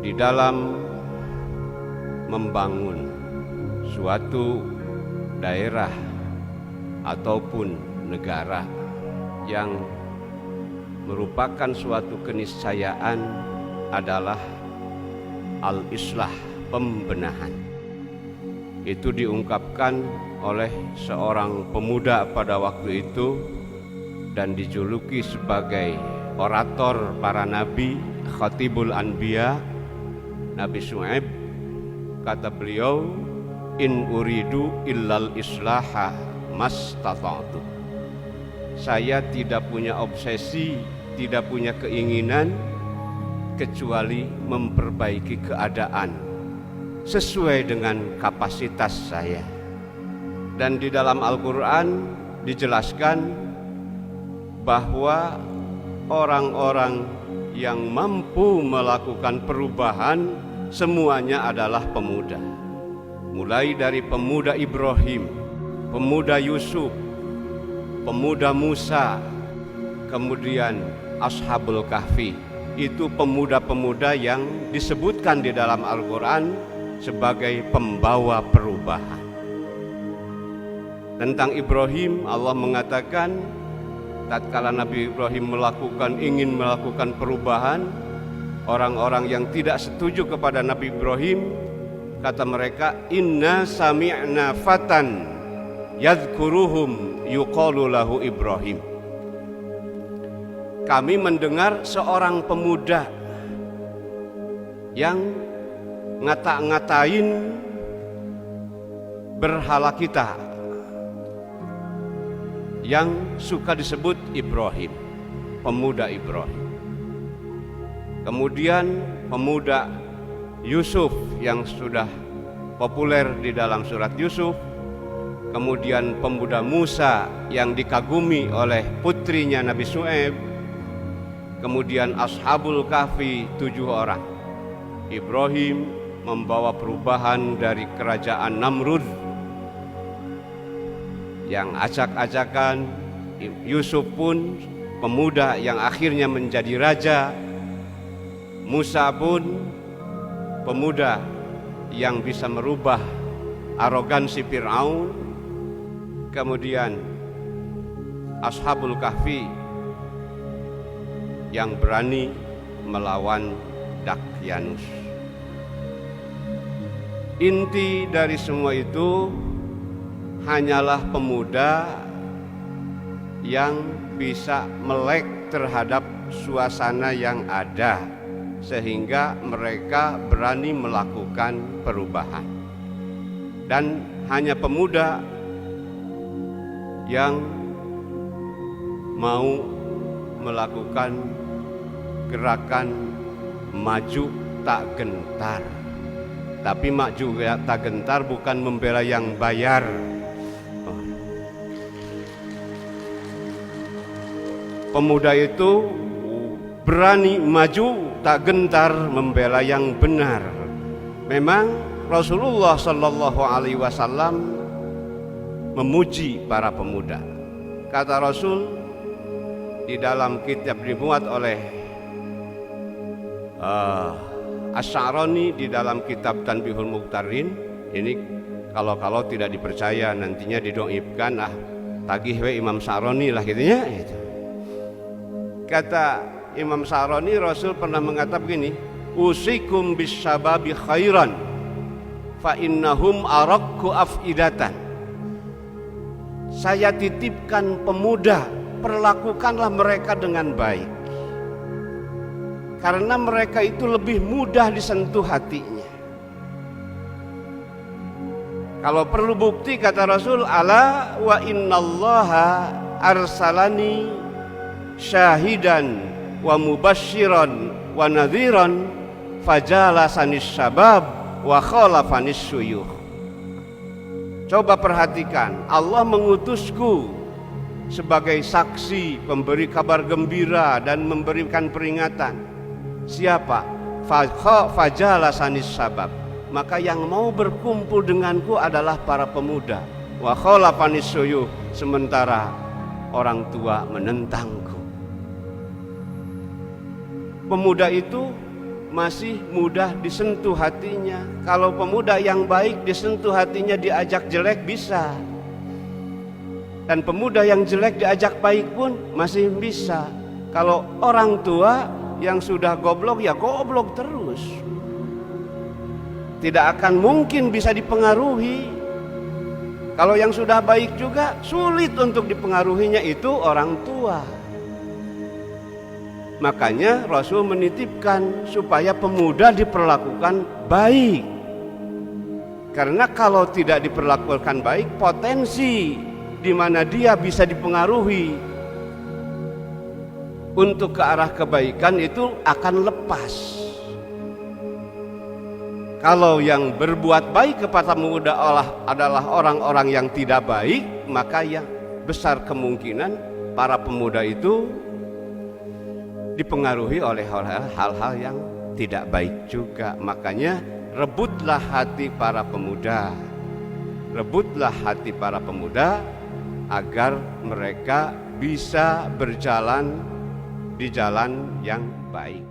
di dalam membangun suatu daerah ataupun negara yang merupakan suatu keniscayaan adalah al-islah, pembenahan. Itu diungkapkan oleh seorang pemuda pada waktu itu dan dijuluki sebagai orator para nabi, khatibul anbiya, Nabi Syuaib. Kata beliau, in uridu illal islaha mastata'tu. Saya tidak punya obsesi, tidak punya keinginan kecuali memperbaiki keadaan sesuai dengan kapasitas saya. Dan di dalam Al-Quran dijelaskan bahwa orang-orang yang mampu melakukan perubahan semuanya adalah pemuda. Mulai dari pemuda Ibrahim, pemuda Yusuf, pemuda Musa, kemudian Ashabul Kahfi. Itu pemuda-pemuda yang disebutkan di dalam Al-Quran sebagai pembawa perubahan. Tentang Ibrahim, Allah mengatakan tatkala Nabi Ibrahim ingin melakukan perubahan, orang-orang yang tidak setuju kepada Nabi Ibrahim, kata mereka, inna sami'na fatan yadhkuruhum yuqalu lahu Ibrahim. Kami mendengar seorang pemuda yang ngata-ngatain berhala kita yang suka disebut Ibrahim, pemuda Ibrahim. Kemudian pemuda Yusuf yang sudah populer di dalam surat Yusuf. Kemudian pemuda Musa yang dikagumi oleh putrinya Nabi Syuaib. Kemudian Ashabul Kahfi 7 orang. Ibrahim membawa perubahan dari kerajaan Namrud yang acak-acakan. Yusuf pun pemuda yang akhirnya menjadi raja. Musa pun pemuda yang bisa merubah arogansi Fir'aun. Kemudian Ashabul Kahfi yang berani melawan Dakyanus. Inti dari semua itu hanyalah pemuda yang bisa melek terhadap suasana yang ada, sehingga mereka berani melakukan perubahan. Dan hanya pemuda yang mau melakukan gerakan maju tak gentar. Tapi maju tak gentar bukan membela yang bayar. Pemuda itu berani maju tak gentar membela yang benar. Memang Rasulullah Shallallahu Alaihi Wasallam memuji para pemuda. Kata Rasul di dalam kitab dimuat oleh Asy'arani di dalam kitab Tanbihul Muqtarin. Ini kalau tidak dipercaya nantinya didoibkan, tagih we Imam Sy'arani lah gitu ya. Kata Imam Sy'arani, Rasul pernah mengatakan begini, usikum bisyababi khairan fa innahum araqqu afidatan. Saya titipkan pemuda, perlakukanlah mereka dengan baik, karena mereka itu lebih mudah disentuh hatinya. Kalau perlu bukti, kata Rasul, ala wa innallaha arsalani syahidan wa mubasyiran wa nadhiran fajalasanis syabab wa khalafanis syuyukh. Coba perhatikan, Allah mengutusku sebagai saksi, pemberi kabar gembira dan memberikan peringatan. Siapa? Fajalasanis syabab. Maka yang mau berkumpul denganku adalah para pemuda. Wa khalafanis syuyukh, sementara orang tua menentangku. Pemuda itu masih mudah disentuh hatinya. Kalau pemuda yang baik disentuh hatinya, diajak jelek bisa. Dan pemuda yang jelek diajak baik pun masih bisa. Kalau orang tua yang sudah goblok ya goblok terus. Tidak akan mungkin bisa dipengaruhi. Kalau yang sudah baik juga sulit untuk dipengaruhinya, itu orang tua. Makanya Rasul menitipkan supaya pemuda diperlakukan baik. Karena kalau tidak diperlakukan baik, potensi di mana dia bisa dipengaruhi untuk ke arah kebaikan itu akan lepas. Kalau yang berbuat baik kepada pemuda adalah orang-orang yang tidak baik, maka ya besar kemungkinan para pemuda itu dipengaruhi oleh hal-hal yang tidak baik juga. Makanya rebutlah hati para pemuda. Rebutlah hati para pemuda agar mereka bisa berjalan di jalan yang baik.